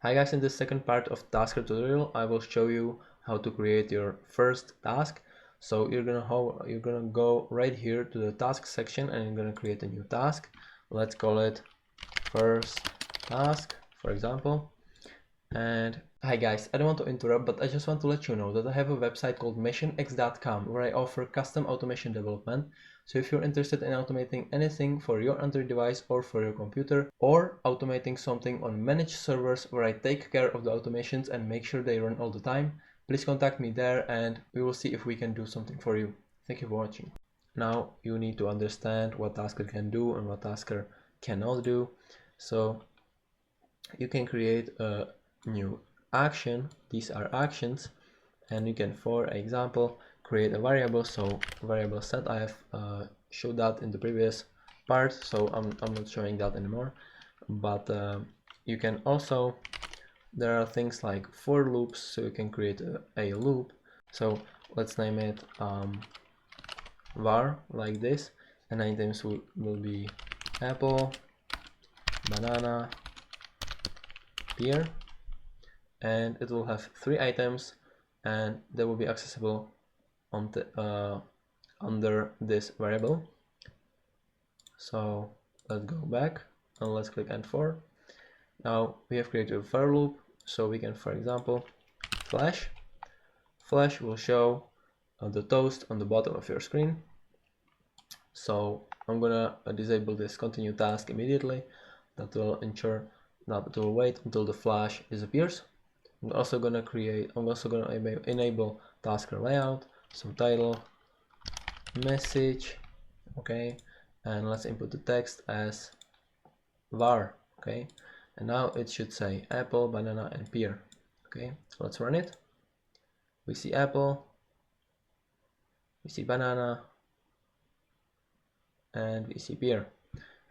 Hi guys, in this second part of Tasker tutorial, I will show you how to create your first task. So you're gonna go right here to the task section and you're gonna create a new task. Let's call it first task, for example. And hi guys, I don't want to interrupt, but I just want to let you know that I have a website called MationX.com where I offer custom automation development. So if you're interested in automating anything for your Android device or for your computer, or automating something on managed servers where I take care of the automations and make sure they run all the time, please contact me there and we will see if we can do something for you. Thank you for watching. Now you need to understand what Tasker can do and what Tasker cannot do. So you can create a new action. These are actions, and you can, for example, create a variable. So variable set, I have showed that in the previous part, so I'm not showing that anymore. But you can also, there are things like for loops, so you can create a loop. So let's name it var, like this, and items will be apple, banana, pear, and it will have 3 items and they will be accessible on the, under this variable. So let's go back and let's click end for. Now we have created a for loop, so we can, for example, flash will show the toast on the bottom of your screen. So I'm gonna disable this continue task immediately. That will ensure that it will wait until the flash disappears. I'm also gonna enable tasker layout, so title, message, okay, and let's input the text as var, okay, and now it should say apple, banana, and pear. Okay, so let's run it. We see apple, we see banana, and we see pear.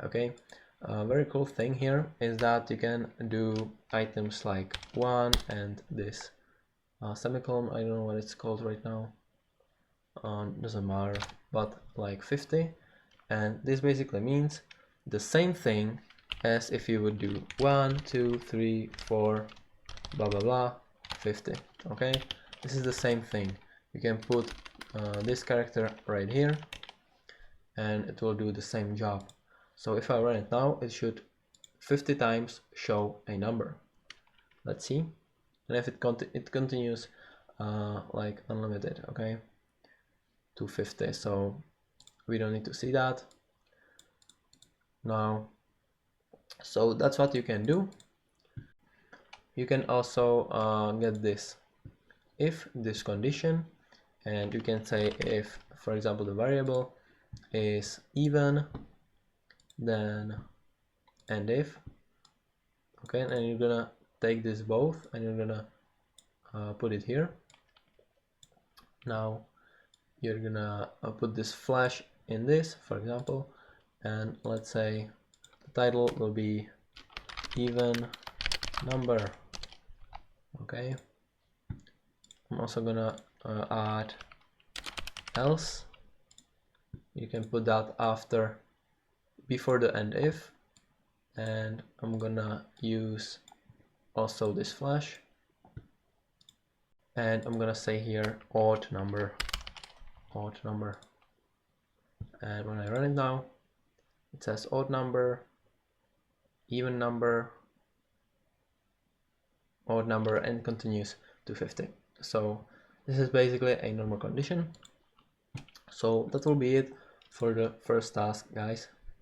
Okay, a very cool thing here is that you can do items like 1 and this semicolon, I don't know what it's called right now, doesn't matter, but like 50, and this basically means the same thing as if you would do 1, 2, 3, 4, blah blah blah, 50. Okay, this is the same thing. You can put this character right here and it will do the same job. So if I run it now, it should 50 times show a number. Let's see. And if it continues like unlimited, okay, to 50, so we don't need to see that now. So that's what you can do. You can also get this if this condition, and you can say if, for example, the variable is even, then and if, okay, and you're gonna take this both and you're gonna put it here. Now you're gonna put this flash in this, for example, and let's say the title will be even number. Okay, I'm also gonna add else. You can put that before the end if, and I'm gonna use also this flash, and I'm gonna say here odd number, and when I run it now, it says odd number, even number, odd number, and continues to 50. So this is basically a normal condition. So that will be it for the first task, guys.